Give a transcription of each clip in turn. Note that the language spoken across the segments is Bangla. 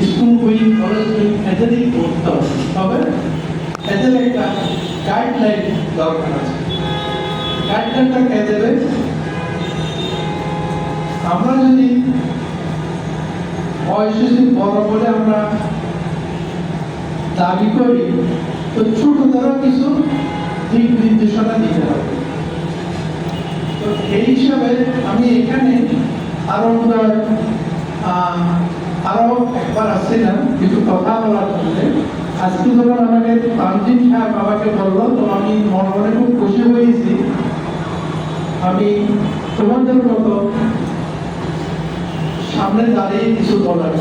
স্কুল উইং, কলেজ উইং এদেরই করতে হবে, তবে এদের একটা গাইডলাইন দরকার আছে। গাইডলাইনটা কে দেবে? আমরা যদি বয়সে যদি বড় বলে আমরা দাবি করি, তো ছোটদেরও কিছু দিক নির্দেশনা দিতে হবে। তো এই হিসাবে আমি এখানে আরো একবার আসছিলাম কিছু কথা বলার জন্য। আজকে যখন আমাকে তানজিম সাহেব বাবাকে বললো, তো আমি মনে মনে খুব খুশি হয়েছি। আমি তোমাদের মতো সামনে দাঁড়িয়ে কিছু বলার,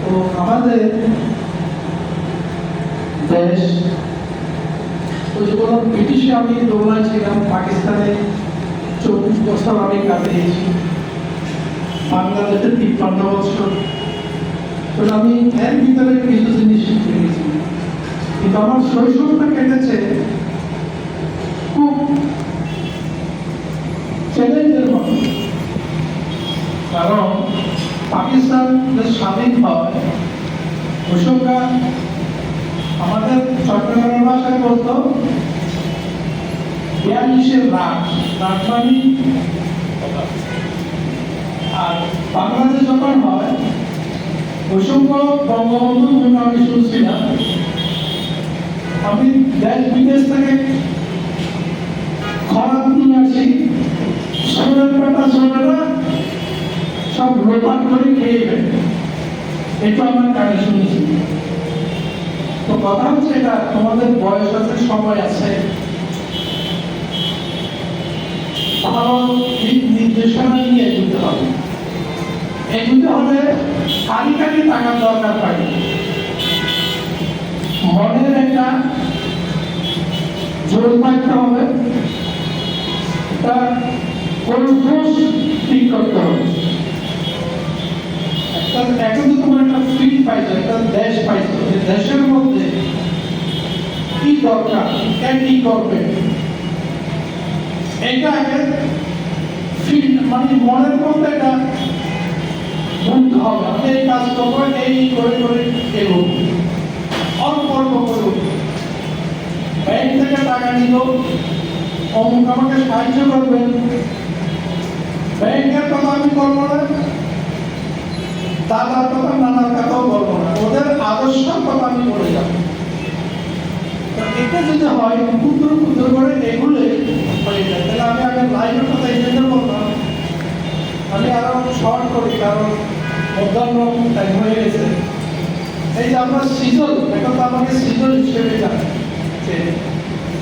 তো আমাদের দেশ, তো যখন ব্রিটিশে আমি দৌড়ায় ছিলাম, পাকিস্তানে 24 বছর আমি কাটিয়েছি, বাংলাদেশে 53 বছর, তো আমি এর ভিতরে কিছু জিনিস শিখে গেছি। কিন্তু আমার শৈশবটা কেটেছে খুব চ্যালেঞ্জের মতো। কারণ পাকিস্তান স্বাধীন হয় ওই সময় আমাদের চট্টগ্রামের ভাষায় বলতো 42-এর রাত, রাজধানী। আর বাংলাদেশ যখন হয় ওই সময় বঙ্গবন্ধুর জন্য আমি শুনছিলাম, আমি দেশ বিদেশ থেকে খরাত নিয়ে আসি, সোনার কাটা সোনারা সব লোপাট করে খেয়ে ফেলে, এটা আমার কানে শুনেছি। তো কথা হচ্ছে এটা, তোমাদের বয়স আছে, সময় আছে, ভালো দিক নির্দেশনা নিয়ে এগোতে হবে। এগোতে হলে কারি কারি টাকার দরকার পড়ে, মনের একটা জোর থাকতে হবে, তার কলস ঠিক করতে হবে। এখন তো তোমার একটা ফিল্ড পাইছো, একটা দেশ পাইছো, যে দেশের মধ্যে কি দরকার, কি করবে, এটা আগে ফিল্ড মানে মনের মধ্যে এটা বুঝতে হবে। আমি এই কাজ করবো, এই করে করে এগোবো, অল্প অল্প করবো। ব্যাংক থেকে টাকা নিল, অমুক আমাকে সাহায্য করবেন, ব্যাংকের কথা আমি করবো না, দাদার কথা নানার কথাও বলবো না, ওদের আদর্শের কথা আমি বলে যাবো। এটা যদি হয় ক্ষুদ্র ক্ষুদ্র করে এগুলো হয়ে যায়, তাহলে আমি আগে লাইনের কথা এই জন্য বললাম। আমি আরো শর্ট করি, কারণ মধ্যাহ্ন টাইম হয়ে গেছে। এই যে আমরা সিজন, এখন তো আমাকে সিজন হিসেবে জানে,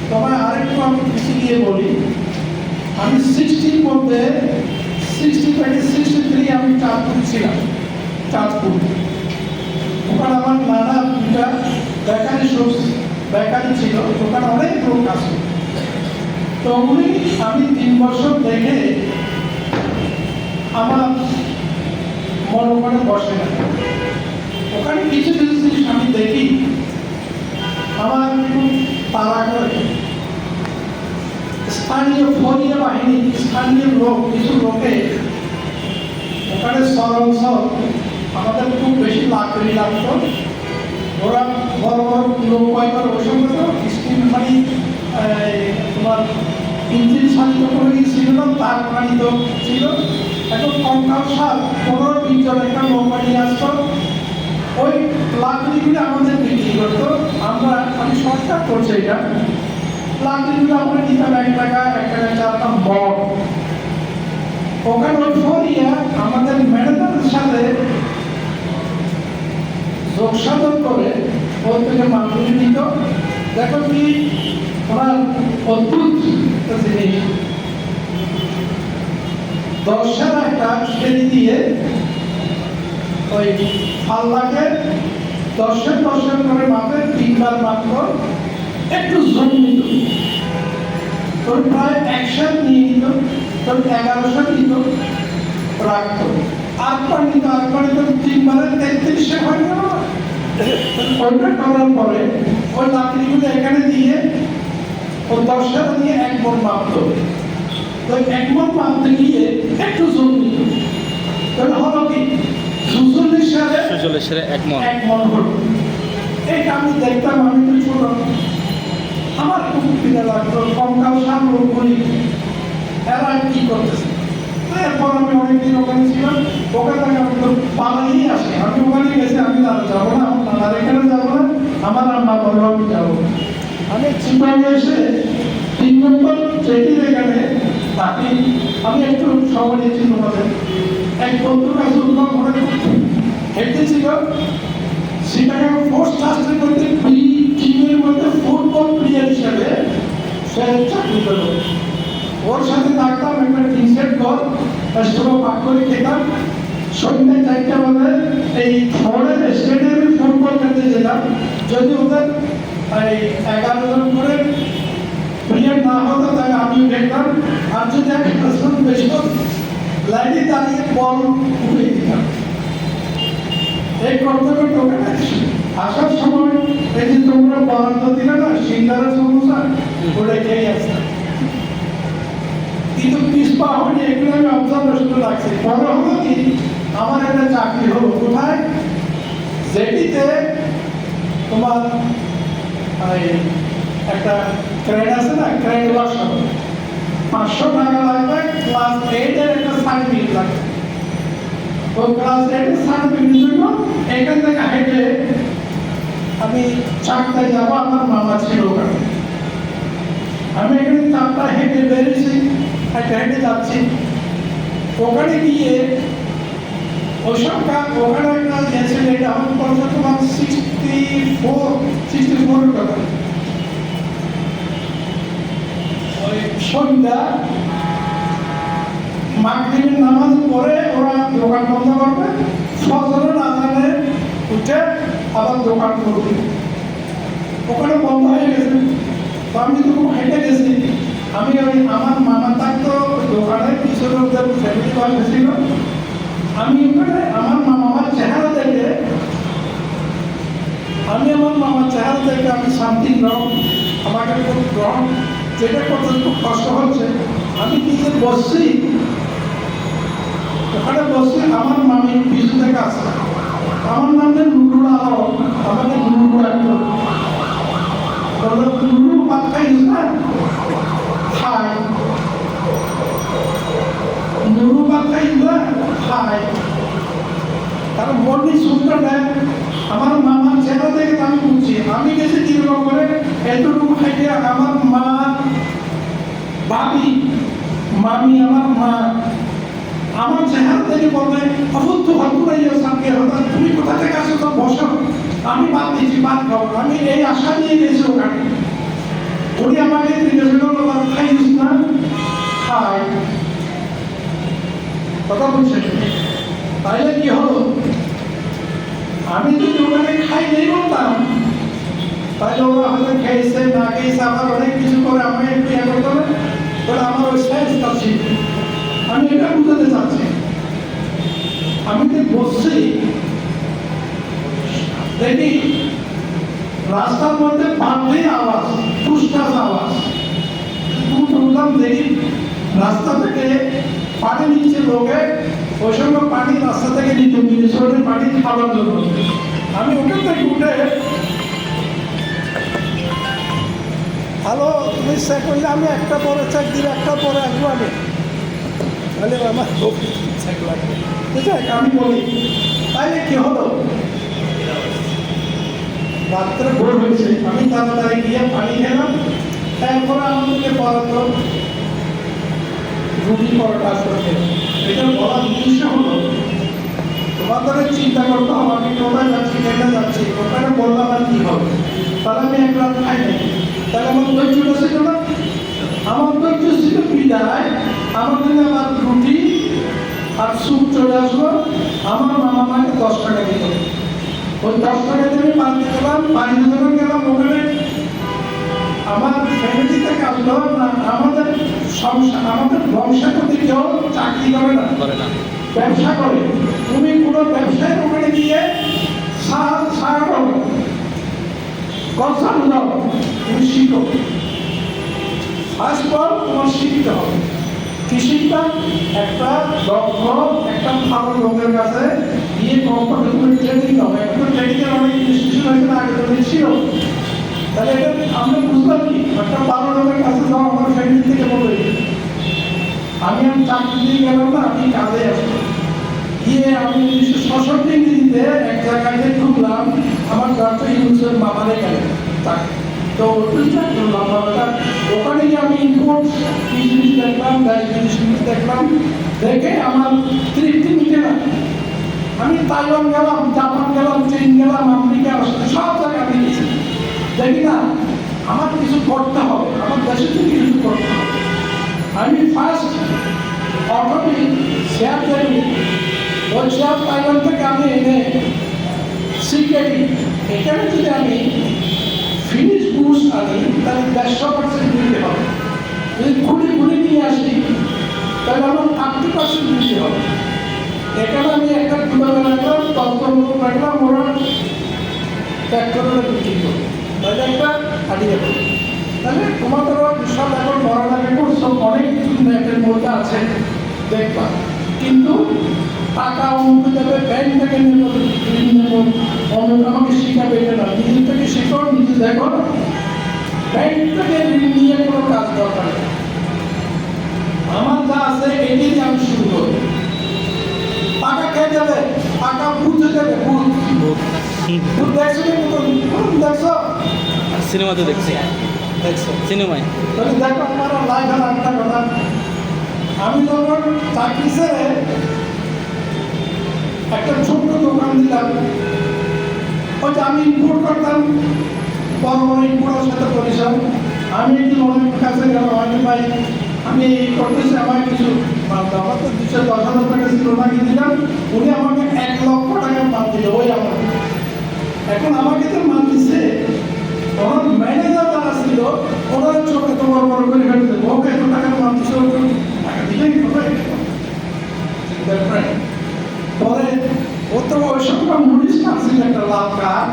তবে আরেকটু আমি কিছু গিয়ে বলি। আমি 60-র মধ্যে 60 থেকে 63 আমি চাঁদপুর ছিলাম, চাঁদপুর। ওখানে আমার নানা দুটা বেকারি ছিল, ওখানে অনেক লোক আছে। তো উনি আমি 3 বছর দেখে আমার মনে বসে না। ওখানে কিছু কিছু জিনিস আমি দেখি আমার খুব তাড়া করে। স্থানীয় ফৌজের বাহিনী, স্থানীয় লোক, কিছু লোকে ওখানে সরঞ্জাম আমাদের খুব বেশি লাকড়ি লাগতো। ওরা বড় বড় লোক কয়েকবার ওষুধ স্টিম মানে তোমার ইঞ্জিন চালিত করে ছিল না, তার পানিত ছিল। এখন কঙ্কাল সার 15-20 জন একটা নৌকানি আসতো, ওই লাকড়িগুলো আমাদের বিক্রি করতো। আমি শর্টকাট করছি, এটা লাকড়িগুলো আমরা নিতাম 1 টাকা 1 টাকা 4টা মগ। ওখানে ওই ফরিয়া আমাদের ম্যানেজারের সাথে যোগসাধন করে ওর থেকে মালগুলি নিত। দেখো কি তোমার অদ্ভুত জিনিস, 10-এর একটা সিঁড়ি দিয়ে ওই পাল্লাকে 10-এর করে মাপে 3 বার মাত্র একটু জমি নিত, তোর প্রায় 100 নিয়ে নিত, তোর 1100 নিত, রাখতো। আটবার নিত 3 বারে 3300 হয় না। ওইটা করার পরে ওই লাকড়িগুলো এখানে দিয়ে ও 10 দিয়ে 1 মণ মাপতো। তো 1 মণ মাপতে গিয়ে একটু জমি নিত, তাহলে হলো কি চল্লিশের 1 মণ। 1 মণ হলো। এইটা আমি দেখতাম, আমি তো ছোট, আমার খুব খিদে লাগতো, কঙ্কাল সার লোকগুলি এরা কি করতেছে। এরপর আমি অনেকদিন ওখানে ছিলাম, ওখান থেকে আমি তো পালাইই আসি, আমি ওখানে গেছি, আমি আর যাবো না, আমার নানার এখানে যাবো না, আমার আম্মা বললো আমি যাবো। আমি চিপাই এসে 3 নম্বর চেটির এখানে থাকি, আমি একটু সময় নিয়েছি তোমাদের। এক বন্ধুর কাছে উঠলাম, ওরা হেঁটেছিল, সেটাকে পোস্ট ট্রাস্টের মধ্যে টিমের মধ্যে ফুটবল প্লেয়ার হিসেবে সে চাকরি করল। ওর সাথে থাকতাম, একটা টি-শার্ট ঘর সব পাক করে খেতাম। সন্ধ্যে 4টা বাজে এই শহরের স্টেডিয়ামে ফুটবল খেলতে যেতাম। যদি ওদের এই 11 জন করে প্লেয়ার না হতো তাহলে আমিও দেখতাম, আর যদি 11 জন বেশি লাইনে দাঁড়িয়ে বল উঠে দিতাম। এই কর্তব্য টোকে আসার সময় এই যে তোমরা বরাদ্দ দিলে না সিঙ্গারা সমস্যা, ওটা খেয়ে আসতাম। কিন্তু পিসপা হয়নি, এগুলো আমি অবজারভেশন রাখছি। পরে হলো কি, আমার একটা চাকরি হলো কোথায়, যেটিতে তোমার একটা ক্রেন আছে না, ক্রেন ওয়ার্কশপ, 500 টাকা লাগবে, ক্লাস 8 এর একটা সার্টিফিকেট লাগবে। তো ক্লাস 8 এর সার্টিফিকেটের জন্য এখান থেকে হেঁটে আমি চাকদায় যাবো, আমার মামা ছিল ওখানে। আমি এখানে চাকদা হেঁটে বেরিয়েছি, হেঁটে হেঁটে যাচ্ছি। ওখানে গিয়ে ওইসব ওখানে একটা গেছিল, এটা আমার পড়ছে তোমার 64 টাকা। ওই সন্ধ্যা মাগরিবের নামাজ পড়ে ওরা দোকান বন্ধ করবে, ফজরের আজানে উঠে আবার দোকান করবে। ওখানে বন্ধ হয়ে গেছে, তো আমি তো খুব হেঁটে গেছি। আমি ওই আমার মামা থাকতো দোকানের পিছনে, ওদের ফ্যামিলি বাস ছিল। আমি ওখানে আমার মামার চেহারা দেখে আমি শান্তি গ্রহণ, আমাকে খুব গ্রহণ যেটা করতে খুব কষ্ট হচ্ছে। আমি নিজে বসছি, ওখানে বসছি, আমার মামি পিছু থেকে আসছে। আমার নামে নুরুল আলম, আমাকে নুরু রাখতো, নুরু ভাত খাইস না, খাই। নুরু ভাত খাইস না, খাই। কারণ মন্দির শুনতে নেয়, আমার মামার চেহারা থেকে আমি বুঝছি আমি গেছি কিরকম করে। এতটুকু খাইতে আমার মা, ভাবি, মামি, আমার মা আমার চেহারা থেকে বলবে, অবুদ্ধ হতুরাইয়া সামনে হঠাৎ তুমি কোথা থেকে আসো, তো বসো, আমি বাদ দিচ্ছি, বাদ খাবো। আমি এই আশা নিয়ে গেছি ওখানে। উনি আমাকে খাইস না, খাই। কথা বলছেন, তাইলে কি হলো, আমি যদি ওখানে খাই নেই বলতাম, তাহলে ওরা হয়তো খেয়েছে না খেয়েছে, আবার অনেক কিছু করে আমি একটু ইয়ে করতে হবে, তাহলে আমার ওই সাইজটা ছিল। আমি এটা বুঝাতে চাচ্ছি, আমি তো বসছি, দেখি রাস্তার মধ্যে পানির আওয়াজ, ফুসফাস আওয়াজ, বুঝলাম। দেখি রাস্তা থেকে পানি নিচ্ছে লোকে, ওই সময় পানি রাস্তা থেকে নিতে মিনিশনের পানি খাওয়ার জন্য। আমি ওখান থেকে উঠে, হ্যালো তুমি চেক করলে, আমি একটা পরে চেক দিলে একটা পরে আসবো, আমি তাহলে আমার চেক লাগবে, ঠিক আছে। আমি বলি তাইলে কি হলো, রাত্রে ভোর হয়েছে, আমি তাড়াতাড়ি গিয়ে পানি খেলাম। এরপরে আমাদেরকে বরাদ্দ রুটি পরোটা করে খেলাম। এটা বলার উদ্দেশ্য হলো, তোমাদের চিন্তা করতে হবে আমি কোথায় যাচ্ছি, কেটে যাচ্ছি, ওখানে বললাম আর কি হবে। তাহলে আমি এক রাত খাই নাই, তাহলে আমার ধৈর্যটা ছিল না। আমার ধৈর্য ছিল বিদায়, আমার জন্য আমার রুটি আর স্যুপ চলে আসলো। আমার মামা আমাকে 10 টাকা দিল, ওই 10 টাকা দিয়ে আমি পানি দিলাম, পানি যখন গেলাম ওখানে আমার ফ্যামিলি থেকে আসলো না, আমাদের সংসার, আমাদের বংশাগত কেউ চাকরি করে না, ব্যবসা করে। তুমি কোনো ব্যবসায় ওখানে গিয়ে কথা বুঝাও, তুমি শিখো, ফার্স্ট তোমার শিখতে হবে। কৃষিটা একটা দক্ষ একটা ভালো লোকের কাছে গিয়ে কমপক্ষে তুমি ট্রেনিং দাও। এখন ট্রেনিংয়ের অনেক ইনস্টিটিউশন হয়েছে, আগে তো ছিল। তাহলে এটা আমরা বুঝলাম কি, একটা ভালো লোকের কাছে যাও, আমার ফ্যামিলি থেকে বলে আমি চাকরি দিয়ে গেলাম না, আমি কাজে আসবো। গিয়ে আমি 1966 ইংরেজিতে এক জায়গায় ঢুকলাম, আমার ডক্টর ইউনুসের মামারে গেলেন তাকে। তো ওখানে গিয়ে আমি ইম্পোর্ট জিনিস দেখলাম, জিনিস দেখলাম, দেখে আমার তৃপ্তি মিটে না। আমি তাইওয়ান গেলাম, জাপান গেলাম, চীন গেলাম, আমেরিকা, সব জায়গায় আমি গেছি, দেখি না আমার কিছু করতে হবে, আমার দেশের থেকে কিছু করতে হবে। আমি ফার্স্ট অটোমেটিক শেয়ার তৈরি, ওই শেয়ার তাইওয়ান থেকে আমি এনে সিকিউরিটি, এখানে যদি আমি ফিনিশ গুডস আনি তাহলে 150% দিতে হবে। যদি খুলি নিয়ে আসি তাহলে আমার 30% দিতে হবে। এখানে আমি একটা দোকানে রাখলাম, তন্ত্র রাখলাম, ওরা প্যাক করে বিক্রি করবো, তাহলে একটা হারিয়ে দেবো। তাহলে তোমাদেরও বিশাল এখন পড়ালেখা করছো, অনেক কিছু নেটের মধ্যে আছে দেখবা, কিন্তু টাকা অঙ্ক যাবে ব্যাংক থেকে নেব, অনেক আমাকে শিখাবে এটা না, নিজের থেকে শিখো, নিজে দেখো। ব্যাংক থেকে ঋণ নিয়ে কোনো কাজ দরকার নেই। আমার যা আছে এটি দিয়ে আমি শুরু করবো। টাকা খেয়ে যাবে, টাকা বুঝে যাবে, ভূত দেখছো দেখছো সিনেমাতে দেখছি, দেখছো সিনেমায়। তাহলে দেখো আমার লাইফ আর একটা কথা, আমি যখন চাকরি ছেড়ে একটা ছোট্ট দোকান দিলাম, ওই যে আমি ইম্পোর্ট করতাম, বড় বড় ইম্পোর্টের সাথে পরিচয়। আমি একটু অনেক কাছে গেলাম, আমি ভাই আমি এই করতেছি, আমার কিছু মাল দাও। আমার তো 210,000 টাকা ছিল, ওনাকে দিলাম, উনি আমাকে 1 লক্ষ টাকা মাল দিল, ওই আমার। এখন আমাকে তো মাল দিচ্ছে, ওনার ম্যানেজার যারা ছিল ওনার চোখে তো বড় বড় করে ফেলতে, ওকে এত টাকা মাল দিচ্ছে, টাকা দিলেই হবে। পরে ও তো ওই সবটা মুড়িস কাটছিল একটা লাভ কাঠ,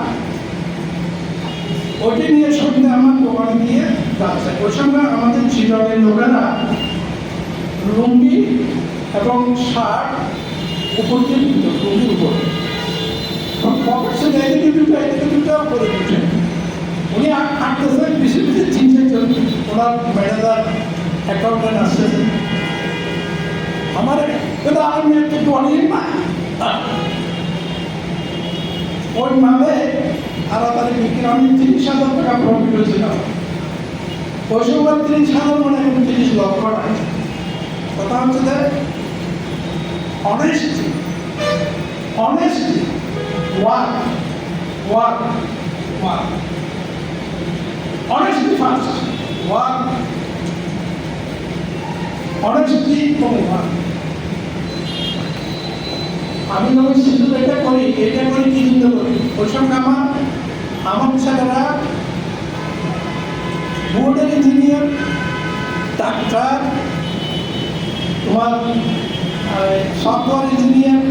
ওইটা নিয়ে সঙ্গে আমার দোকানে দিয়ে যাচ্ছে। ওই সঙ্গে আমাদের চিরনের লোকেরা লুঙ্গি এবং শার্ট উপর দিয়ে দিত, লুঙ্গির উপরে এদিকে দুটো করে দিচ্ছেন। উনি আঁকতেছেন বেশি বেশি চিনছেন, ওনার ম্যানেজার অ্যাকাউন্টেন্ট আসতেছেন। আমার কিন্তু আমি একটু অনেক না ওই মালে তাড়াতাড়ি বিক্রি, আমি 30,000 টাকা প্রফিট হয়েছিল। ওই সময় 30,000 মানে এখন 30 লক্ষ টাকা। কথা হচ্ছে যে honesty, honesty, work, work, work, honesty first, work, honesty এবং ওয়ার্ক। আমি যখন শুধু এটা করি কি চিন্তা করি, ওই সঙ্গে আমার ছেলেরা বোর্ডের ইঞ্জিনিয়ার, ডাক্তার, তোমার সফটওয়্যার ইঞ্জিনিয়ার,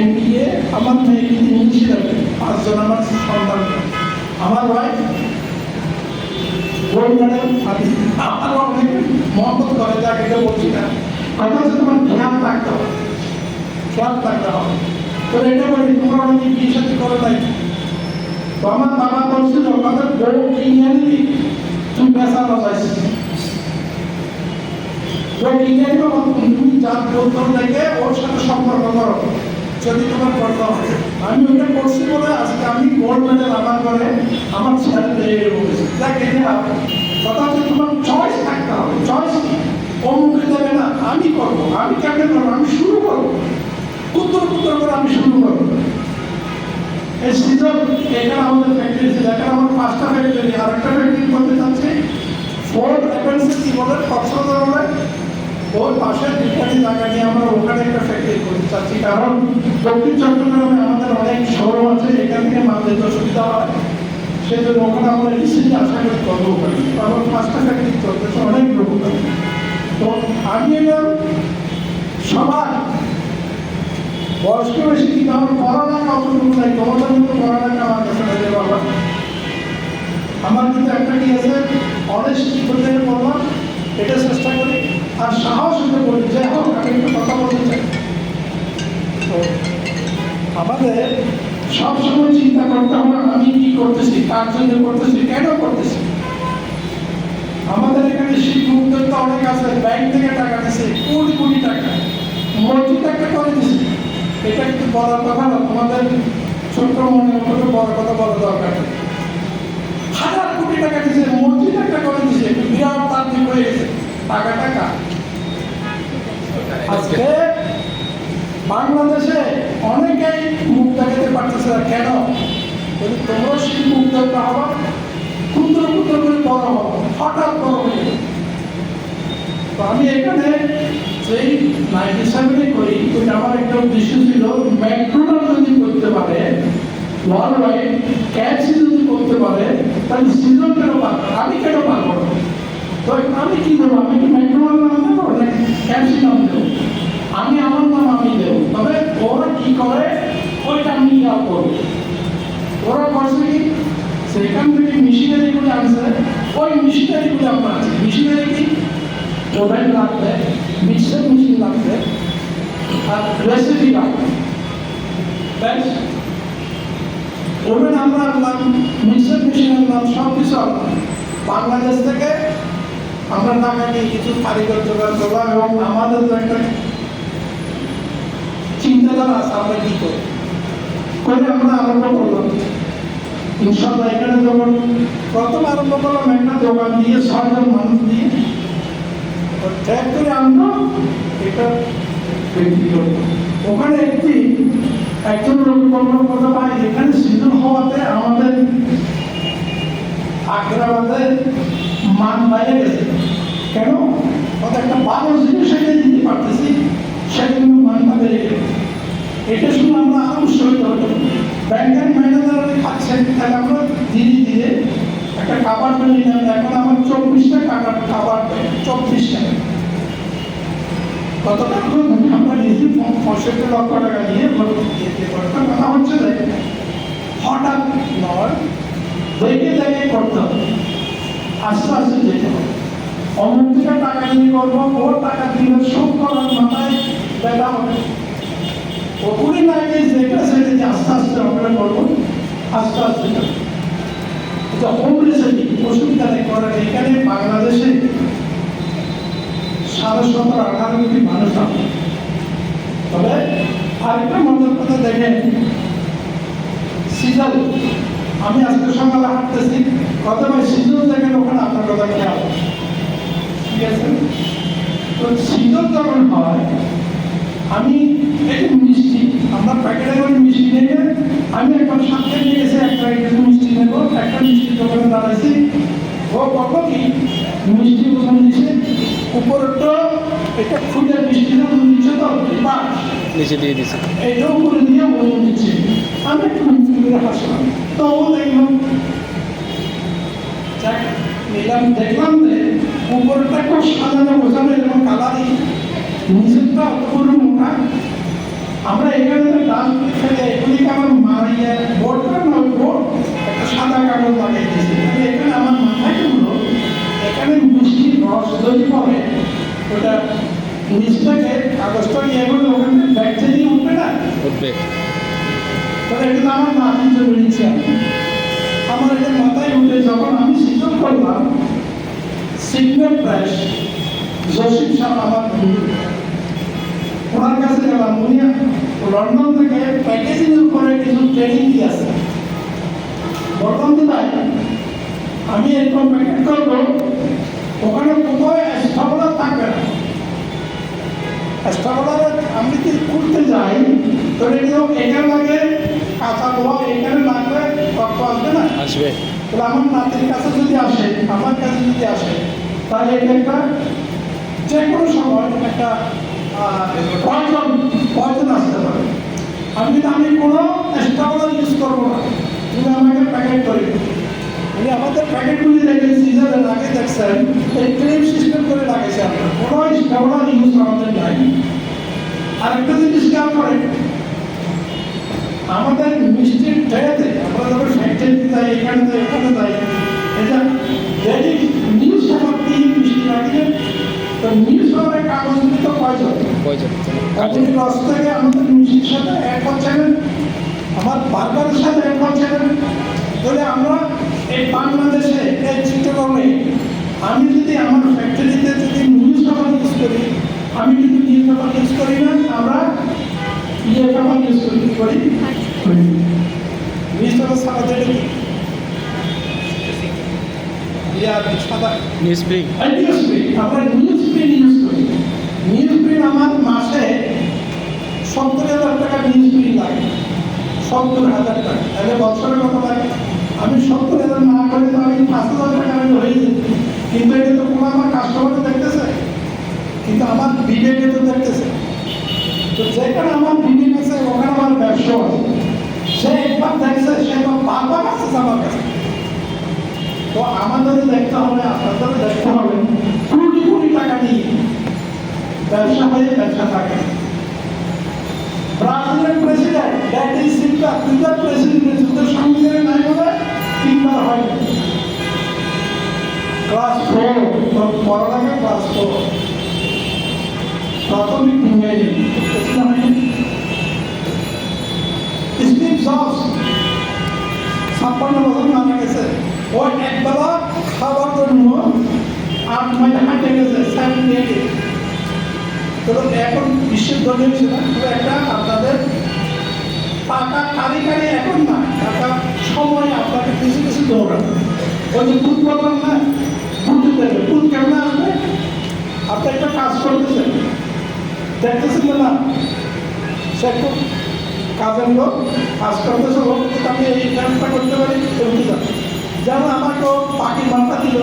MBA, আমার মেয়ে কিন্তু ইংলিশ রাখবে, 5 জন আমার সন্তান। আমার ওয়াইফ গোল্ড মেডেল, আমার অনেক মহব্বত করে, যাকে এটা বলছি না। কথা হচ্ছে তোমার খেয়াল রাখতে হবে, খেয়াল রাখতে হবে। তো এটা বলি, তোমরা অনেকে বিয়ে সাথে করো নাই। তো আমার বাবা বলছিল, আমাদের বউ কিনে আনবি, তুই পেশা লগাইছিস, বউ কিনে আনবো, তুমি যার বলতো দেখে ওর সাথে সম্পর্ক করো, যদি তোমার করতে হবে। আমি ওটা করছি বলে আজকে আমি গোল্ড মেডেল আমার করে আমার ছেলে পেয়ে বলেছি। দেখ এটা কথা হচ্ছে তোমার চয়েস থাকতে হবে। চয়েস ও মুখে দেবে না, আমি করবো, আমি কেমন করবো, আমি শুরু করবো, উত্তর করে আমি শুরু করবো। এই সিজন এখানে আমাদের ফ্যাক্টরি ছিল, এখানে আমার 5টা ফ্যাক্টরি, আর একটা ফ্যাক্টরি করতে চাচ্ছি ফোর্ড অ্যাডভেন্সার কি বলে, কক্সবাজার বলে, ওর পাশের বিজ্ঞানী জায়গা নিয়ে আমরা ওখানে একটা ফ্যাক্টরি করতে চাচ্ছি। কারণ দক্ষিণ চট্টগ্রামে আমাদের অনেক শোরুম আছে, এখান থেকে মাল যেতে অসুবিধা হয়, সেই জন্য ওখানে আমরা রিসেন্টলি আশা করি করবো। আমার 5টা ফ্যাক্টরি চলতেছে, অনেক লোক। তো আমি এলাম সবার বয়স্ক বেশি, কিন্তু আমার পড়ালেখা অতটুকু নাই, তোমাদের মতো পড়ালেখা আমার কাছে লাগে বাবা। আমার কিন্তু একটা কি আছে, অনেস্ট করতে বললাম, এটা চেষ্টা করি। আর সাহস হতে বলি যে হোক আমি একটু কথা বলতে চাই। তো আমাদের সবসময় চিন্তা করতে হবে আমি কি করতেছি, কার জন্য করতেছি, কেন করতেছি। আমাদের এখানে শিল্প উদ্যোক্তা অনেক আছে, ব্যাংক থেকে টাকা দিচ্ছে কোটি কোটি টাকা, মসজিদ একটা করে দিচ্ছে। এটা একটু বলার কথা না, তোমাদের ছোট্ট মনে করে বড় কথা বলা দরকার নেই। হাজার কোটি টাকা দিচ্ছে, মসজিদ একটা করে দিচ্ছে, বিরাট তান্ত্রিক হয়ে গেছে। টাকা টাকা আজকে বাংলাদেশে অনেকেই মুখ দেখাতে পারতেছে না। কেন? যদি তোমরা শিল্প উদ্যোক্তা হবা, ক্ষুদ্র ক্ষুদ্র করে বড় হবো, হঠাৎ বড় হয়ে যাবে। তো আমি এখানে যেই 97 করি, ওইটা আমার একটা উদ্দেশ্য ছিল, ম্যাকডোনাল্ড যদি করতে পারে ওয়ার্ল্ড ওয়াইড, ক্যাচি যদি করতে পারে, তাহলে সিজন কেন পারবো, আমি কেন পারবো না? তো আমি কি দেবো? আমি কি ম্যাকডোনাল্ড নাম দেবো নাকি ক্যাচি নাম দেবো? আমি আমার নাম আমি দেবো। তবে ওরা কি করে ওইটা আমি ইয়া করবো। ওরা করছে কি, সেখান থেকে মেশিনারিগুলো আনছে, ওই মেশিনারিগুলো আমরা আছে। মেশিনারি কি? ওভেন লাগবে, মিক্সার মেশিন লাগবে, আর রেসিপি লাগবে। ব্যাস, ওভেন আমরা আনলাম, মিক্সার মেশিন আনলাম, সব কিছু আনলাম। বাংলাদেশ থেকে আমরা টাকা নিয়ে কিছু কারিগর জোগাড় করলাম, এবং আমাদের তো একটা চিন্তাধারা আছে আমরা কি করি করে আমরা আরম্ভ করলাম। ইনশাল্লাহ এখানে যখন প্রথম আরম্ভ করলাম, একটা দোকান দিয়ে 6 জন মানুষ দিয়ে ট্র্যাক করে আনলো, এটা বিক্রি করলো। ওখানে একজন লোক বললো, কথা ভাই এখানে সিজন হওয়াতে আমাদের আগ্রাবাদের মান বাইরে গেছে। কেন? ওদের একটা ভালো জিনিস এনে দিতে পারতেছি, সেজন্য মানটা বেড়ে গেল। এটা শুনে আমরা আরো উৎসাহিত হতো। ব্যাংকের ম্যানেজার খাচ্ছেন, তাহলে আমরা ধীরে ধীরে একটা কাবার নিলাম। এখন আমার 24টা টাকার কাবার, 24 টাকা। কত টাকা আমরা নিয়েছি? 65 লক্ষ টাকা নিয়ে কথা হচ্ছে যে হঠাৎ নয়, দেখে দেখে করতে হবে, আস্তে আস্তে যেতে হবে। অমুক থেকে টাকা নিয়ে করবো, ওর টাকা দিলে শোধ করার মাথায় ব্যথা হবে। ওগুলি লাগে যেটা সেটা যে আস্তে আস্তে আমরা করবো, আস্তে আস্তে এটা হোম রেসিপি অসুবিধা নেই করার। এখানে বাংলাদেশে 17-18 কোটি মানুষ আছে। তবে আরেকটা মজার কথা দেখেন, সিজন, আমি আজকে সকালে হাঁটতেছি, কত ভাই সিজন দেখেন, ওখানে আপনার কথা খেয়াল, ঠিক আছে? তো সিজন যখন হয়, আমি একটু মিষ্টি, আমরা প্যাকেটে করে মিষ্টি নেবে, আমি এখন সাথে নিয়ে এসে একটা একটু মিষ্টি নেবো, একটা মিষ্টির দোকানে দাঁড়াইছি। ও কত কি মিষ্টি বোঝানো দিচ্ছে, উপরটা এটা খুলে মিষ্টি নিচে তো নিচে দিয়ে দিছে, এটা উপরে দিয়ে বোঝানো দিচ্ছে। আমি একটু মিষ্টি করে হাসলাম, তো ও দেখলাম, নিলাম, দেখলাম যে উপরটা খুব সাজানো বোঝানো, এরকম কালারিং, নিচেরটা অতগুলো মোটা। আমরা এখানে ডাল খেলে এগুলিকে আমার মারিয়ে বোর্ডটা নয়, বোর্ড একটা সাদা কাগজ লাগিয়ে দিয়েছি। এখানে আমার মাথায় হলো, এখানে মিষ্টির রস যদি পড়ে, ওটা নিচটাকে কাগজটা নিয়ে গেলে ওখানে ব্যাগটা দিয়ে উঠবে না, উঠবে। তাহলে এটা তো আমার নাতির জন্য নিচ্ছি আমি। আমার এটা মাথায় উঠে যখন আমি সিজন করলাম, সিগন্যাল প্রাইস জসিম সাহেব আমার ওনার কাছে গেলাম। উনি লন্ডন থেকে প্যাকেজিং এর উপরে কিছু ট্রেনিং দিয়ে আসছে। বললাম যে ভাই আমি এরকম প্যাকেট করবো, ওখানে কোথাও স্টাবলার থাকবে না। স্টাবলার আমি যদি খুলতে যাই, তো এখানে লাগে কাঁচা লোহা, এখানে লাগবে, রক্ত আসবে না, আসবে। তাহলে আমার নাতির কাছে যদি আসে, আমার কাছে যদি আসে, তাহলে এটা একটা যে কোনো সময় একটা পয়জন আসতে পারে। আমি কোনো স্টাবলার ইউজ করবো না, তুমি আমাকে প্যাকেট করে দিও। উনি আমাদের প্যাকেটগুলি দেখেন, সিজারের আগে দেখছেন এই ক্লিপ সিস্টেম করে লাগাইছে। আমরা কোনো স্টাবলার ইউজ আমাদের নাই। আরেকটা জিনিস খেয়াল করেন, আমাদের মিষ্টির ট্রেতে আমরা যখন ফ্যাক্টরিতে যাই, এখানে যাই, এটা রেডি নিউজ পেপার দিয়ে মিষ্টি লাগিয়ে তো নিউজ পেপারের কাগজগুলি তো কয়জন? কয়জন? আপনি লস থেকে আমাদের নিউজের সাথে এক হচ্ছেন, আমার বার্গারের সাথে এক হচ্ছেন। তাহলে আমরা এই বাংলাদেশে এই চিত্রকর্মে আমি যদি আমার ফ্যাক্টরিতে যদি নিউজ পেপার ইউজ করি, আমি যদি নিউজ পেপার ইউজ করি না, আমরা পেপার ইউজ করি নিউজ পেপার ছাড়া দেবে কি সাদা নিউজ প্রিন্ট। নিউজ প্রিন্ট, আমরা নিউজ প্রিন্ট ইউজ করি। নিউজ প্রিন্ট আমার মাসে 70,000 টাকা নিউজ প্রিন্ট লাগে, 70,000 টাকা। তাহলে বছরে কত লাগে? আমি 70,000 না করে তো আমি 5,000 টাকা আমি হয়ে যেত। কিন্তু এটা তো কোনো আমার কাস্টমারও দেখতেছে, কিন্তু আমার বিবেকে তো দেখতেছে। তো যেখানে আমার বিবেক আছে ওখানে আমার ব্যবসা আছে। সে একবার দেখছে, সে তো বারবার আসছে আমার কাছে। তো আমাদেরও দেখতে হবে, আপনাদেরও দেখতে হবে, কোটি কোটি টাকা নিয়ে ব্যবসা হয়ে ব্যবসা থাকে। ব্রাজিলের প্রেসিডেন্ট ড্যাডি সিলভা দুইবার প্রেসিডেন্ট যুদ্ধের সংবিধানে নাই বলে 3 বার হয়। ক্লাস 4 পড়ালেখা ক্লাস 4 প্রাথমিক ইংরেজি স্টিভ জবস 56 বছর মারা গেছে। ও একবেলা খাবার জন্য 8 মাইল হাঁটে গেছে, 78। তো এখন বিশ্বের দলীয় ছিল একটা আপনাদের টাকা কারি কারি এখন না, টাকা সময় আপনাকে কিছু কিছু দৌড়াবে। ওই যে দুধ বললাম না, দুধ দেবে, দুধ কেমন আসবে? আপনি একটা কাজ করতেছেন, দেখতেছেন না সে খুব কাজের লোক, কাজ করতেছে, লোক আমি এই কাজটা করতে পারি, এমনি যাবে। যেমন আমাকেও পাখি বার্তা দিল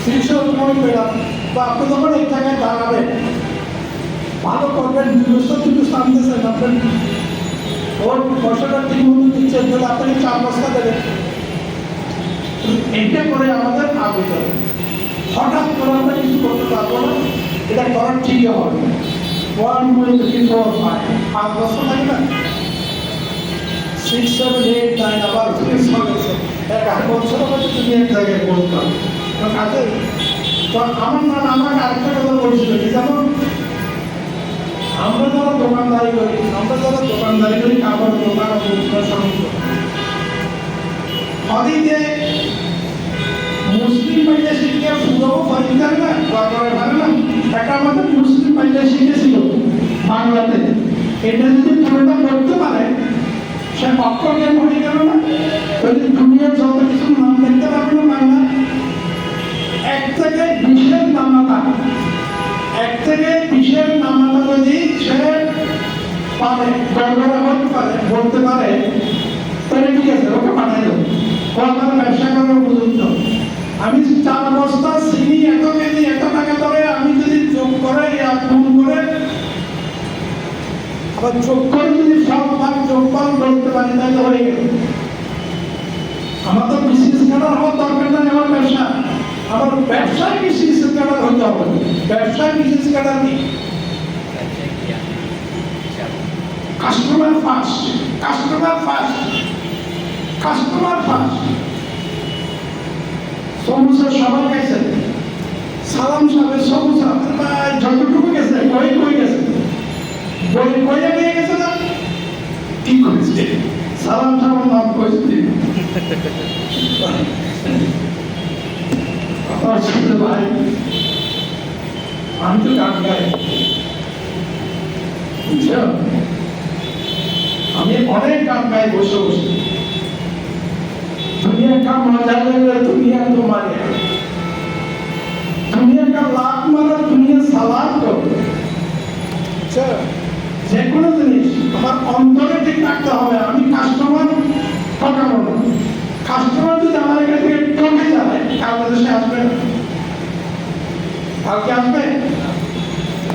30 সময় পেলাম। তো আপনি যখন এক জায়গায় দাঁড়াবেন, ভালো করবেন, দুটো আনতেছেন, আপনার ওর পয়সাটা ঠিক মতো দিচ্ছেন, তাহলে আপনাকে 4 বস্তা দেবেন। এটা করে আমাদের আগে যাবে। হঠাৎ করে আমরা কিছু করতে পারবো না, এটা করার ঠিকই হবে। 1 2 3 4 5 5 বছর লাগে না, 6 7 8 9 আবার ফিক্স হয়ে গেছে। 1 বছর মধ্যে তুমি এক জায়গায় বলতাম কাজে। তো আমার নাম আমাকে আরেকটা কথা বলছিল কি জানো, আমরা যারা দোকানদারি করি কাপড় দোকান হলিডে মুসলিম পাইলে শিখে পুরো ফরিদার না করে ভালো না। একটা আমাদের মুসলিম পাইলে শিখেছিল বাংলাতে, এটা যদি পুরোটা করতে পারে সে অক্ষর জ্ঞান হয়ে গেল না। যদি দুনিয়ার যত কিছু নাম দেখতে পারবে না বাংলা, এক থেকে 20-এর নামাটা, এক থেকে 20-এর নামাটা যদি সে পারে, গড়গড়া করতে পারে, বলতে পারে, তাহলে ঠিক আছে, ওকে পাঠাই দেবো। ও আমার ব্যবসা করার উপযুক্ত। আমি 4 বস্তা চিনি এত কেজি এত টাকা ধরে আমি যদি যোগ করে গুণ করে আবার যোগ করে যদি সব ভাগ যোগফল বলতে পারি, তাহলে হয়ে গেল। আমার তো বিসিএস ক্যাডার হওয়ার দরকার নাই, আমার ব্যবসা, আমার ব্যবসায় বিসিএস ক্যাডার হতে হবে। ব্যবসায় বিসিএস ক্যাডার কি? Customer first, customer first, customer first. Samosa সবাই গেছে, সালাম সাহেবের সমুচা যতটুকু গেছে কই গেছে, বইয়ে নিয়ে গেছে না, কি করেছে সালাম সাহেবের নাম করেছে। আমার ছোট ভাই, আমি তো গান গাই, বুঝছো, আমি অনেক গান গাই বসে বসে। दुनिया का मजा ले दुनिया तुम्हारे, दुनिया का लाख मारो, दुनिया सलाम करो। যে কোনো জিনিস আমার অন্তরে ঠিক রাখতে হবে। আমি কাস্টমার ঠকাবো না। কাস্টমার যদি আমার কাছ থেকে ঠকে যায়, কালকে দেশে আসবে না, কালকে আসবে।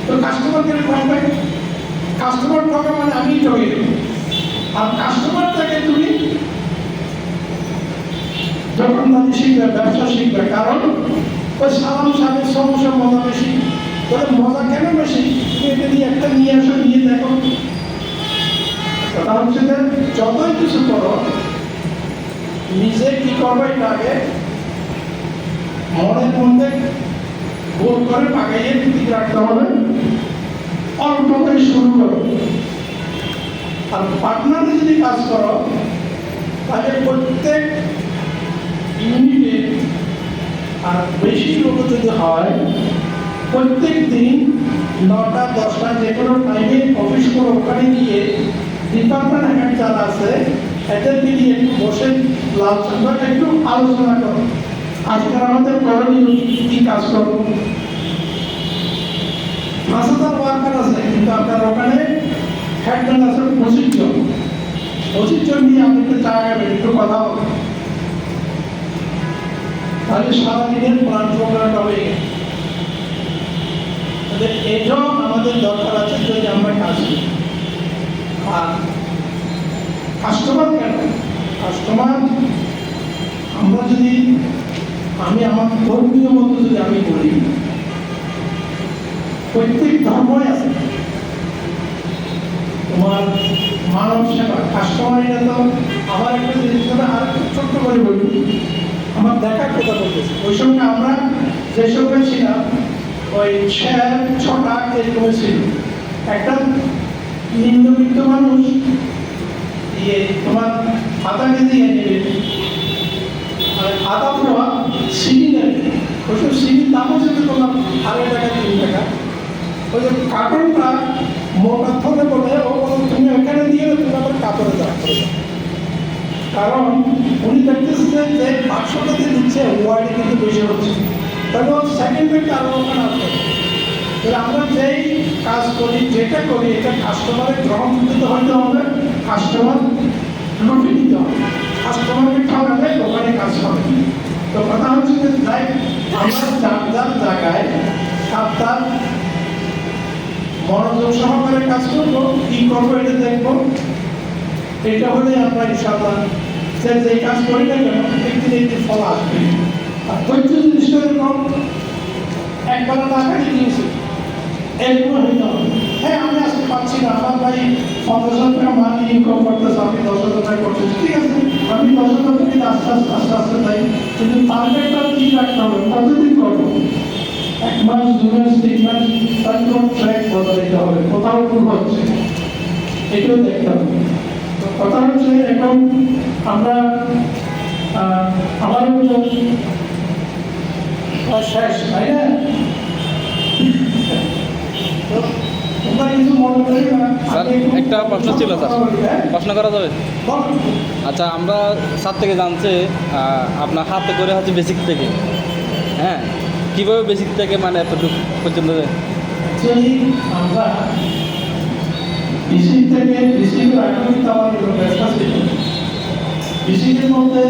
তো কাস্টমার কেন ঠকবে? কাস্টমার ঠকা মানে আমি ঠকে দেবো। আর কাস্টমার থেকে তুমি দোকানদারি শিখবে, ব্যবসা শিখবে, কারণ ওই সালাম সাহেবের সমস্যা মজা বেশি। তাহলে মজা কেন বেশি? তুমি এটা নিয়ে একটা নিয়ে আসো, নিয়ে দেখো। কথা হচ্ছে যে যতই কিছু করো, নিজে কি করবে এটা আগে মনের মধ্যে গোল করে পাকাইয়ে ঠিক রাখতে হবে, অল্প করে শুরু করো। আর পার্টনারে যদি কাজ করো তাহলে প্রত্যেক ইউনিটে আর বেশি লোক যদি হয় প্রত্যেক দিন 9টা 10টা যে কোনো টাইমে অফিস করে ওখানে গিয়ে ডিপার্টমেন্ট হেড যারা আছে এদেরকে নিয়ে একটু বসে একটু আলোচনা করো, আজকের আমাদের করণীয় কি কাজ করবো। 5,000 ওয়ার্কার আছে কিন্তু আপনার ওখানে হেডম্যান আছে 25 জন, 25 জন নিয়ে আপনি একটু জায়গায় একটু কথা বলেন, তাহলে সারাদিনের প্ল্যান প্রোগ্রামটা হয়ে গেছে। এটাও আমাদের দরকার আছে যদি আমরা কাজ করি। আর কাস্টমার কেন, কাস্টমার আমরা যদি আমি আমার ধর্মীয় মতো যদি আমি বলি, প্রত্যেক ধর্মই আছে তোমার মানব সেবা, কাস্টমার এটা তো আমার একটা জিনিস আর ছোট্ট করে বলি, আমার দেখার কথা বলতেছি। ওই সময় আমরা যে সময় ছিলাম ওই 6টা এরকম ছিল, একটা নিম্নবিত্ত মানুষ ইয়ে তোমার আধা কেজি নেবে, আর আধা পোয়া চিনি নেবে, ওইসব চিনির দাম হচ্ছে তোমার 2.5 টাকা 3 টাকা। ওই যে কার্টনটা মোটা থলে বলে ও তুমি ওখানে দিয়ে তুমি আবার কাপড়ে দাও করে দাও, কারণ উনি দেখতেছে যে 500 টাকা দিচ্ছে ওয়ার্ডে কিন্তু বেশি হচ্ছে, তাহলে ও সেকেন্ড রেটটা আরও ওখানে আসবে। তাহলে আমরা যেই কাজ করি যেটা করি এটা কাস্টমারের গ্রহণ করতে হতে হবে, কাস্টমার লুটে নিতে হবে, কাস্টমারকে ঠকালে দোকানে কাজ হবে। তো কথা হচ্ছে যে যাই আমরা যার যার জায়গায় তার মনোযোগ সহকারে কাজ করবো, কি করবো এটা দেখবো, এটা হলে আমরা ইনশাআল্লাহ যে কাজ করি না কেন একদিন একদিন ফল আসবে। আর ধৈর্য জিনিসটা এরকম একবার টাকা দিয়েছি এরকম হইতে হবে। হ্যাঁ আমি আজকে পাচ্ছি না, আমার ভাই 50,000 টাকা মানি ইনকাম করতেছে, আপনি 10,000 টাকা করছেন, ঠিক আছে আমি 10,000 টাকা আস্তে আস্তে আস্তে আস্তে যাই, কিন্তু টার্গেটটা ঠিক রাখতে হবে, কতদিন করবো, 1 মাস 2 মাস 3 মাস, তার কোনো ট্র্যাক বদলাইতে হবে, কোথাও ভুল হচ্ছে এটাও দেখতে হবে। তো কথা হচ্ছে এখন আমরা আমার শেষ তাই না, তোমরা কিছু মনে করি না। স্যার একটা প্রশ্ন ছিল স্যার, প্রশ্ন করা যাবে? আচ্ছা আমরা স্যার থেকে জানছে আপনার হাতে করে হচ্ছে বেসিক থেকে, হ্যাঁ কীভাবে বেসিক থেকে মানে এতটুকু পর্যন্ত অ্যাকচুয়ালি আমরা বেসিক থেকে বেসিকের আগে আমার ব্যবসা ছিল, বেসিকের মধ্যে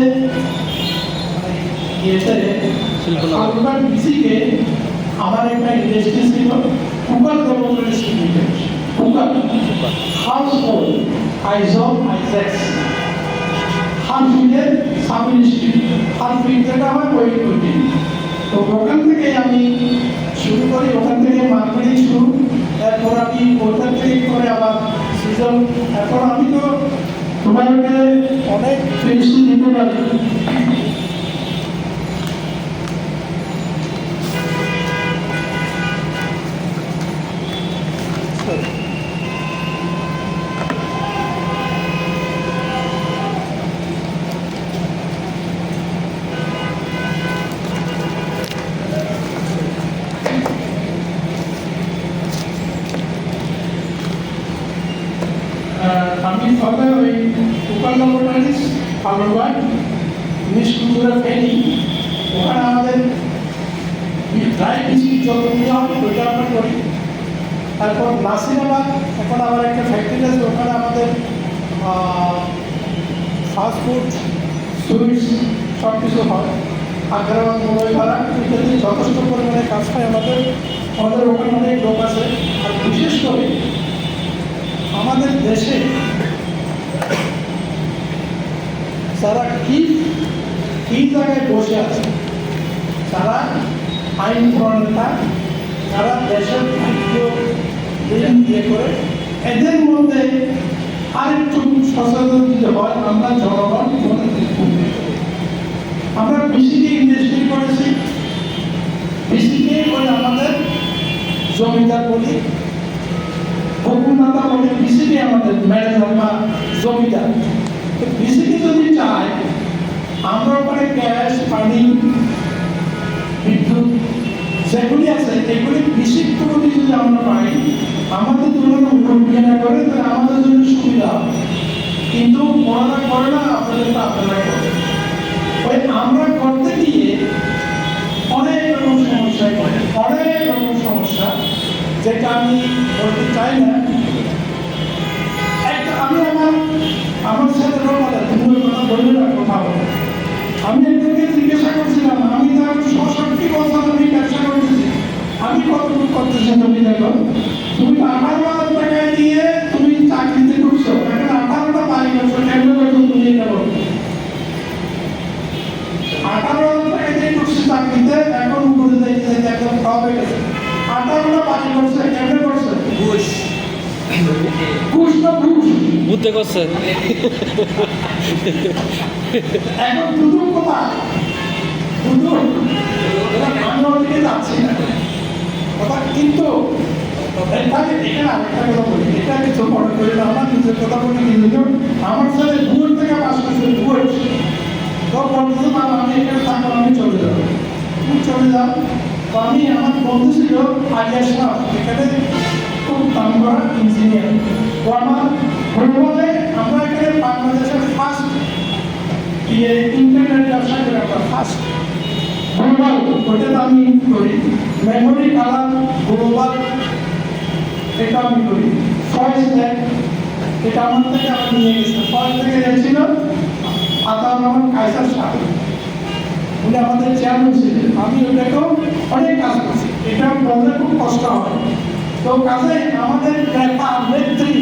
শিল্পনগর বেসিকে আমার একটা ইন্ডাস্ট্রি ছিল, cooker development limited, cooker household আইজল আইজেক্স হারফিনের সাব ইনস্টিটিউট, হারফিন যেটা আমার ওয়েট করি। তো ওখান থেকে আমি শুরু করি, ওখান থেকে মার্কেটিং শুরু, এরপর আমি ওখান থেকে করে আবার সিজন, এখন আমি তো তোমাকে অনেক ফিনিশিং দিতে পারি। আমি সবাই ওই কুকার ল্যাবরেটরিজ ফালুরবাগ মিষ্টিপুরা ফেনি, ওখানে আমাদের ড্রাই বিস্কিট যত নেওয়া হবে ওইটা আমরা করি। তারপর নাসিরাবাদ এখন আমার একটা ফ্যাক্টরি আছে, ওখানে আমাদের ফাস্টফুড সুইটস সব কিছু হয়। আগ্রাবাদ মুম্বাইপাড়া ইত্যাদি যথেষ্ট পরিমাণে কাজ হয় আমাদের, আমাদের ওখানে অনেক লোক আছে। আর বিশেষ করে আমাদের দেশে যারা কি জায়গায় বসে আছে, যারা আইন প্রণেতা, যারা দেশের দায়িত্ব দিয়ে করে, এদের মধ্যে আরেকটু সচেতন দিতে হয়। আমরা জনগণ আমরা বেশি ইন্ডাস্ট্রি করেছি, ভিসিকে ওই আমাদের জমিদার বলি, হুকুমদাতা বলি, ভিসিকে আমাদের ম্যানেজার বা জমিদার। ভিসিকে যদি চায় আমরা ওখানে গ্যাস, পানি, বিদ্যুৎ যেগুলি আছে এগুলি ভিসির পুরো যদি আমরা পাই, আমাদের তুলনায় উন্নয়ন করে তাহলে আমাদের জন্য সুবিধা হবে। কিন্তু ওনারা করে না, আপনাদের তো আপনারা করে। ওই আমরা করতে গিয়ে অনেক রকম সমস্যায় পড়ে, অনেক রকম সমস্যা, যেটা আমি বলতে চাই না। একটা আমি আমার সাথে তুমি কথা বললে না, কথা বলে আমি একজনকে জিজ্ঞাসা করছিলাম, আমি তো ৬৬ বছর আমি ব্যবসা করতেছি, আমি কতটুকু করতেছি তুমি দেখো, তুমি ১৮,০০০ টাকা দিয়ে তুমি চাকরিতে ঢুকছো, এখন ১৮টা বাড়ি করছো, কেমন করছো তুমি এটা বলো? ১৮,০০০ টাকা দিয়ে ঢুকছি চাকরিতে, এখন উপরে যাইতে একদম খাওয়া হয়ে গেছে। ১৮টা বাড়ি করছে, কেমন করছে? ঘুষ না ঘুষ বুঝতে করছে। এখন দুটো কথা, দুটো আমি ওদিকে যাচ্ছি না কথা, কিন্তু এখানে আরেকটা কথা বলি, এটা কিছু মনে করি না, আমার নিজের কথা বলি। কিন্তু আমার সাথে দূর থেকে পাশ করছে, দূর তো বলতেছে বাবা আমি এখানে থাকবো, আমি চলে যাবো। তুমি চলে যাও। তো আমি আমার বন্ধু ছিল আলিয়া শাহ, এখানে খুব দাম করা ইঞ্জিনিয়ার। তো আমার বলে আমরা এখানে বাংলাদেশের ফার্স্ট ইন্টারনেট ব্যবসা করে, আমরা ফার্স্ট গ্লোবাল, ওটা আমি করি। মেমোরি কালার গ্লোবাল, এটা আমি করি। ফয়েজ দেখ, এটা আমার থেকে আমার নিয়ে গেছে। ফয়েজ থেকে গেছিল আতাউর রহমান কায়সার শাহ, উনি আমাদের চেয়ারম্যান ছিলেন। আমি ওটাকেও অনেক কাজ করছি, এটা বলতে খুব কষ্ট হয়। তো কাজে আমাদের নেতা নেত্রী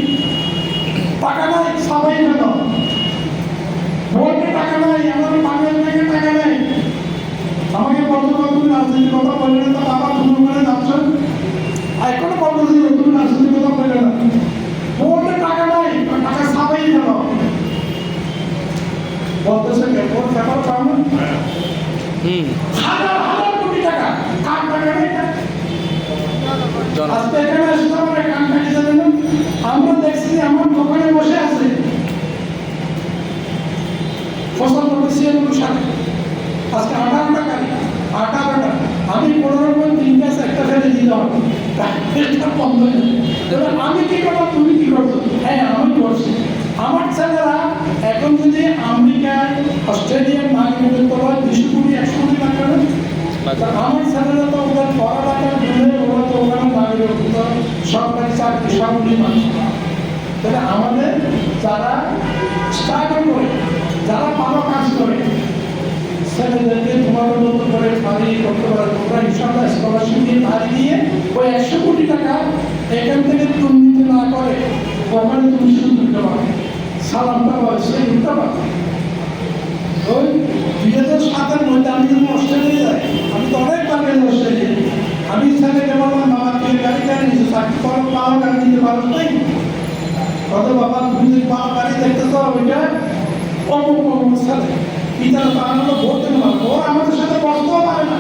টাকা নাই, সবাই কেন ভোটে টাকা নাই, আমার বাংলার থেকে টাকা নাই। আমাকে বলতে তুমি রাজনীতির কথা বললে না, তো বাবা তুমি ওখানে যাচ্ছ, এখনো বলতেছি তুমি রাজনীতির কথা বললে না, ভোটে টাকা নাই, টাকা সবাই কেন বলতেছে, ভোট ব্যাপার চাও না? হাজার হাজার কোটি টাকা, কার টাকা নেই? আজকে এখানে আসতে পারে কান কাটি যাবে না। আমরা দেখছি আমার দোকানে বসে আছে 95-96 সালে, আজকে 18 টাকা, 18 টাকা। আমি 15 দিন গ্যাস একটা ফেলে দিতে হবে, এটা বন্ধ হয়ে যাবে। আমি কি করবো, তুমি কি করছো? হ্যাঁ আমি করছি। আমার ছেলেরা এখন যদি আমেরিকায়, অস্ট্রেলিয়ার নাগরিকত্ব তোলা 200 কোটি 100 কোটি টাকা, আমার ছেলেরা তো ওদের পড়ালেখার জন্য ওরা তো ওখানে নাগরিকত্ব, সরকারি চাকরি সবগুলি মানুষ। তাহলে আমাদের যারা স্ট্রাগল করে, যারা ভালো কাজ করে, ছেলেদেরকে তোমাদের মতো করে বাড়ি করতে পারে, তোমরা ইনশাআল্লাহ স্কলারশিপ দিয়ে বাড়ি দিয়ে ওই 100 কোটি টাকা এখান থেকে দুর্নীতি না করে ওখানে তুমি শুধু দিতে পারো, সালামটা পাবে, সে দিতে পারবে। ওই 2007-এর মধ্যে আমি যখন অস্ট্রেলিয়া যাই, আমি তো অনেক টাকা অস্ট্রেলিয়া, আমি ছেলেকে বললাম বাবা তুই গাড়ি গাড়ি নিচ্ছ, চাকরি করো, পাওয়া গাড়ি নিতে পারো তাই কত বাবা তুমি যদি পাওয়া গাড়ি দেখতেছ ওইটা অমুক অমুক ছেলে পিতার তারা ভোট দিতে পারবো, ওরা আমাদের সাথে বসতেও পারে না।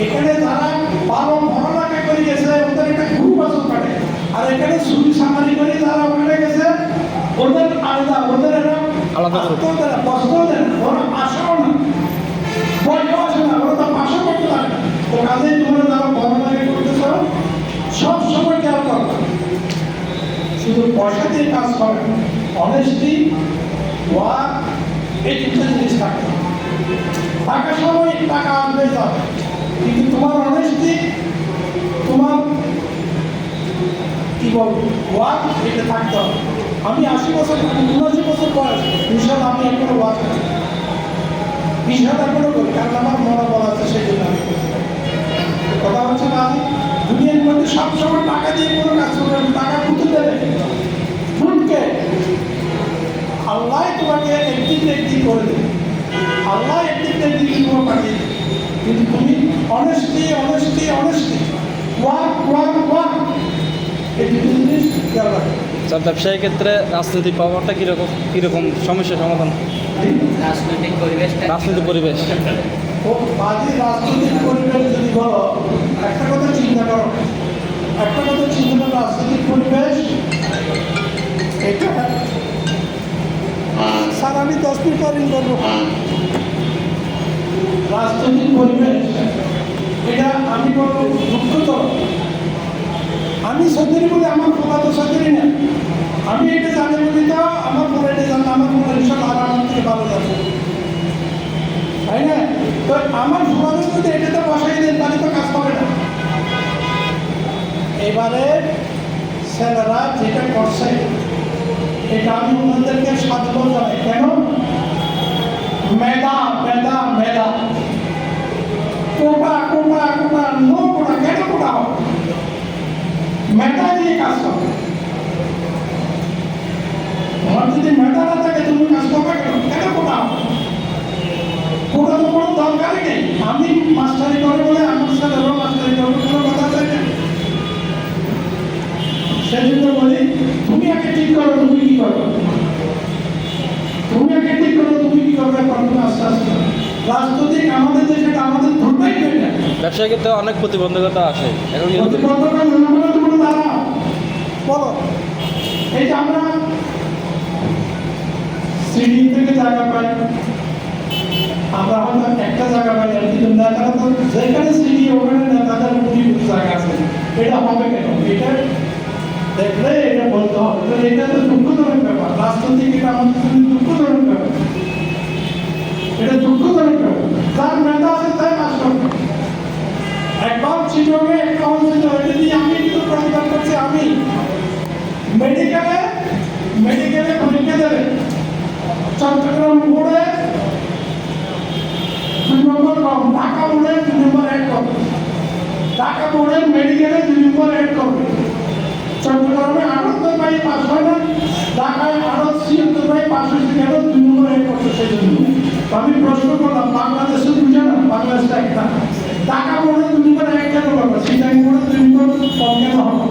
এখানে যারা ভালো পড়ালেখা করে গেছে ওদের একটা গ্রুপ আছে ওখানে, আর এখানে ছুটি সামারি করে যারা ওখানে গেছে ওদের আলাদা, ওদের আলাদা বসতেও দেয় না, ওরা পাশেও না, বইও আসে না, ওরা তো পাশে করতে পারে না। তো কাজেই তোমরা যারা পড়ালেখা করতেছ সব সময় খেয়াল করবে, শুধু পয়সা দিয়ে কাজ করে, অনেস্টি, ওয়ার্ক, এই তিনটা জিনিস থাকে। টাকা সময় টাকা আনবে যাবে, কিন্তু তোমার অনেস্টি, তোমার কি বলবো ওয়ার্ক, এটা থাকতে হবে। আমি 80 বছর 79 বছর বয়স, ইনশাআল্লাহ আমি এখনো ওয়ার্ক করি, বিশাল এখনো করি, কারণ আমার মনোবল আছে, সেই জন্য আমি করি। কথা হচ্ছে না, দুনিয়ার মধ্যে সবসময় টাকা দিয়ে কোনো কাজ করবে, টাকা খুঁজে দেবে ফুটকে, আল্লাহ তোমাকে একদিন একদিন করে দেবে, আল্লাহ একদিন একদিন তোমার পাঠিয়ে দেবে। কিন্তু তুমি honesty honesty honesty work work work, এই দুটো জিনিস খেয়াল রাখবে। স্যার ব্যবসায়ী ক্ষেত্রে রাজনৈতিক পাওয়ারটা কীরকম কীরকম সমস্যার সমাধান? রাজনৈতিক পরিবেশ রাজনৈতিক পরিবেশ ও বাজে রাজনৈতিক পরিবেশ যদি বলো, একটা কথা চিন্তা করো, একটা কথা চিন্তা করো, রাজনৈতিক পরিবেশ এটা। স্যার আমি 10 মিনিট পর করবো। রাজনৈতিক পরিবেশ এটা আমি বলবো দুঃখজনক। আমি সত্যি বলে আমার ফোলা তো সত্যি না, আমি এটা জানি বলি তো আমার ফোলা এটা জানি, আমার ফোলা ইনশাল্লাহ আর আমার থেকে ভালো যাবে, তাই না? তো আমার ফোলাকে যদি এটাতে বসাই দেন তাহলে তো কাজ পাবে না। এবারে ছেলেরা যেটা করছে এটা আমি ওনাদেরকে সাধুবাদ জানাই। কেন? মেধা মেধা মেধা, কোটা কোটা কোটা, নো কোটা। কেন কোটা হবে? মেধা দিয়ে কাজ করবে। তোমার যদি মেধা না থাকে তুমি কাজ করবে কেন? কেন কোটা হবে? কোটা তো কোনো দরকারই নেই। আমি মাস্টারি করে বলে আমার ছেলেরাও মাস্টারি করবে, কোনো কথা চাই না। সেই জন্য বলি তুমি আগে ঠিক করো তুমি কি করবে, তুমি আগে ঠিক করো তুমি কি করবে, তুমি আস্তে আস্তে। রাজনৈতিক আমাদের দেশে আমাদের ধরতেই হয় না। ব্যবসায় ক্ষেত্রে অনেক প্রতিবন্ধকতা আসে এখন কিন্তু। প্রতিবন্ধকতা মনে তুমি দাঁড়া বলো। এই যে আমরা সিডি থেকে জায়গা পাই, আমরা হয়তো একটা জায়গা পাই আর কিন্তু নেতারা তো যেখানে সিডি ওখানে নেতাদের কোটি কোটি জায়গা আছে। এটা হবে কেন? এটা দেখলে এটা বলতে হবে। তো এটা তো দুঃখজনক ব্যাপার, রাজনৈতিক এটা আমাদের জন্য দুঃখজনক ব্যাপার, এটা দুঃখজনক ব্যাপার। তার মেধা আছে তাই কাজ করবে। একবার চিঠোগে একটা হয়েছিল, এটা দিয়ে আমি কিন্তু প্রতিবাদ করছি। আমি মেডিকেলে পরীক্ষা দেবে চট্টগ্রাম বোর্ডে 2 নম্বর কম, ঢাকা বোর্ডে 2 নম্বর অ্যাড করবে, ঢাকা বোর্ডে মেডিকেলে 2 নম্বর অ্যাড করবে। চট্টগ্রামে 78 বাই 5 হয় না, ঢাকায় 76 বাই 5 হয়েছে কেন? 2 নম্বর অ্যাড করছে। সেই জন্য আমি প্রশ্ন করলাম বাংলাদেশে বুঝে না, বাংলাদেশটা একটা, ঢাকা বোর্ডে 2 নম্বর অ্যাড কেন করবে, সিটাং বোর্ডে 2 নম্বর কম কেন হবে?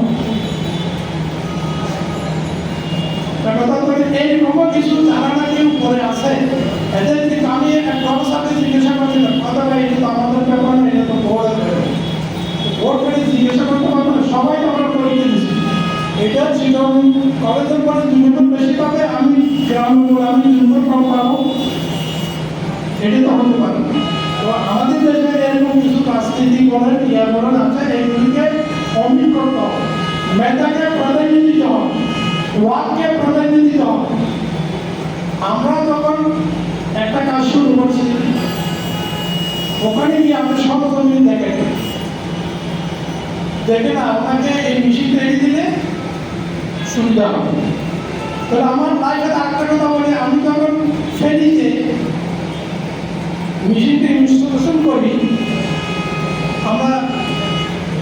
এইরকম কিছু ধারণা কেউ করে আছে এদের কিন্তু আমি এক সাথে জিজ্ঞাসা করছিলাম, কথা ভাই এটা তো আমাদের ব্যাপার না, এটা তো বোর্ডের ব্যাপার। বোর্ড করে জিজ্ঞাসা করতে পারবো না, সবাই তো আমরা পরীক্ষা দিচ্ছি। এটা ছিল কলেজের পরে 2 নম্বর বেশি পাবে, আমি গ্রামে বলে আমি 2 নম্বর কম পাবো, এটা তো হতে পারে না। তো আমাদের দেশে এরকম কিছু রাজনীতি বলেন ইয়া বলেন আছে, এইগুলিকে অমিট করতে হবে, মেধাকে প্রাধান্য দিতে হবে, ওয়ার্ককে প্রাধান্য দিতে হবে। আমরা যখন একটা কাজ শুরু করছি ওখানে গিয়ে আমরা সহকর্মী দেখে না ওনাকে এই মেশিন তৈরি দিলে সুবিধা হবে। তাহলে আমার লাইফের আরেকটা কথা বলি, আমি যখন ফেরিতে মেশিনকে ইনস্টলেশন করি, আমরা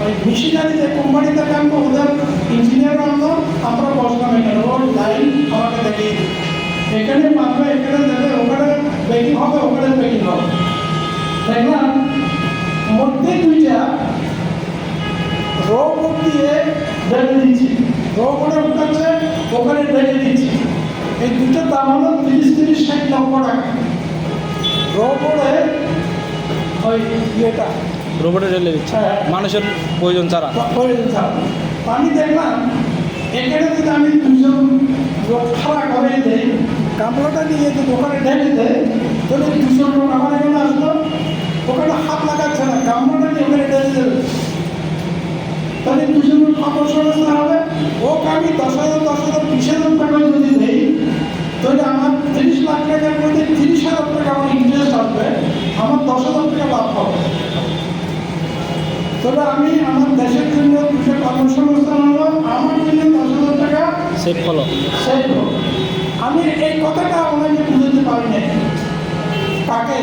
ওই মেশিনারি যে কোম্পানিতে কাম করবো ওদের ইঞ্জিনিয়ার আনলো, আমরা বসলাম এখানে, ওর লাইন আমাকে দেখিয়ে দিই, এখানে মাপবে এখানে দেবে, ওখানে বেকিং হবে ওখানে বেকিং হবে। দেখলাম মধ্যে 2টা রোবট দিয়ে ঢেলে দিচ্ছি, রোবটে উঠাচ্ছে ওখানে ঢেলে দিচ্ছি। এই 2টার দাম হলো 30-60 লক্ষ টাকা। রোবটে ওই ইয়েটা রোবটে ঢেলে দিচ্ছে মানুষের প্রয়োজন ছাড়া। আমি দেখলাম এখানে যদি আমি 2জন লোক খাড়া করে দেই, গামলাটা নিয়ে যদি ওখানে ঢেলে দেয়, তাহলে 2জন লোক আমার এখানে আসলো, ওখানে হাত লাগাচ্ছে না, গামলাটা নিয়ে ওখানে ঢেলে দেবে, তাহলে 2জন লোক অপসংস্থান হবে। ওকে আমি 10,000 20,000 টাকা যদি দেই, তাহলে আমার 30 লাখ টাকার মধ্যে 30,000 টাকা আমার ইন্টারেস্ট আসবে, আমার 10,000 টাকা লাভ হবে। তবে আমি আমার দেশের জন্য 2টা কর্মসংস্থান হলো, আমার জন্য 10,000 টাকা সেভ হলো। আমি এই কথাটা ওনাকে বুঝতে পারি না। কাকে?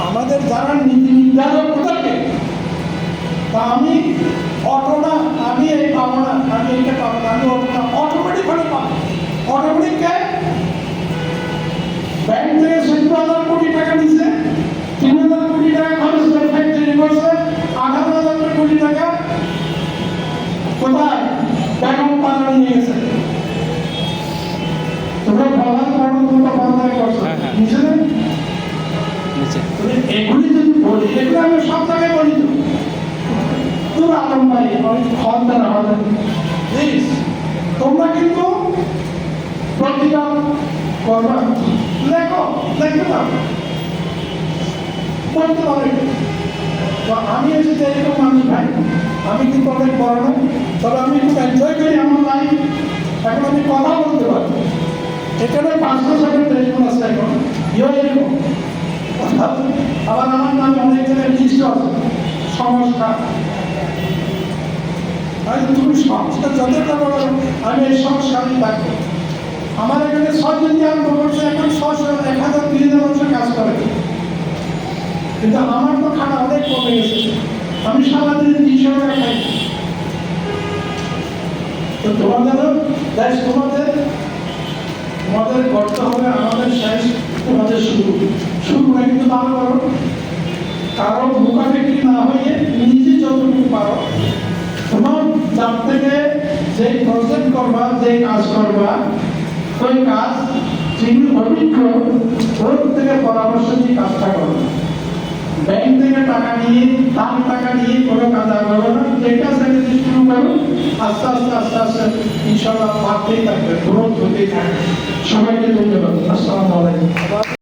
আমাদের যারা নীতি নির্ধারক ওদেরকে। তা আমি অটোটা আমি এই পাবো না, আমি এইটা পাবো না, আমি অটোটা অটোমেটিক হলে পাবো। অটোমেটিককে ব্যাংক থেকে 17,000 কোটি টাকা নিচ্ছে, 3,000 কোটি টাকা খরচ করে ফ্যাক্টরি করছে, 18,000 কোটি টাকা কোথায় ব্যাংক পাল্লা নিয়ে গেছে। তোমরা বলার পর তোমরা পাল্লা করছো নিচে নিচে। এগুলি যদি বলি, এগুলো আমি সব জায়গায় বলি তো তোর আলম ভাই খন্দার হবে প্লিজ, তোমরা কিন্তু প্রতিকার করবা, লেখো, লিখতে পারো, বলতে পারো। তো আমি এসেছি এরকম মানুষ ভাই, আমি কিন্তু অনেক বড় না, তবে আমি খুব এনজয় করি আমার লাইফ। এখন আমি কথা বলতে পারি, এখানে 500-600 টেলিফোন আছে এখন, এরকম আবার আমার নামে অনেক জায়গায় লিস্ট আছে সমস্যা। তুমি সংস্কার যত করো, আমি এই সংস্কারই থাকবো। আমার এখানে 6 জন আরম্ভ করছে, এখন 1000-2000 মানুষ কাজ করে, কিন্তু আমার তো খানা অনেক কমে গেছে। আমি সারাদিনে 300 টাকা খাই। তো তোমাদেরও দেশ, তোমাদের করতে হবে, আমাদের শেষ, তোমাদের শুরুটা কিন্তু ভালো করো। কারো মুখাপেক্ষি না হয়ে নিজে যতটুকু পারো, তোমার যার থেকে যে প্রজেক্ট করবা, যে কাজ করবা, ওই কাজ যিনি অভিজ্ঞ, ওর থেকে পরামর্শ নিয়ে কাজটা করবে। ব্যাংক থেকে টাকা নিয়ে, তার টাকা নিয়ে কোনো কাজ আগাবে না। যেটা সেটা শুরু করো, আস্তে আস্তে আস্তে আস্তে ইনশাআল্লাহ বাড়তেই থাকবে, গ্রোথ হতেই থাকবে। সবাইকে ধন্যবাদ। আসসালামু আলাইকুম।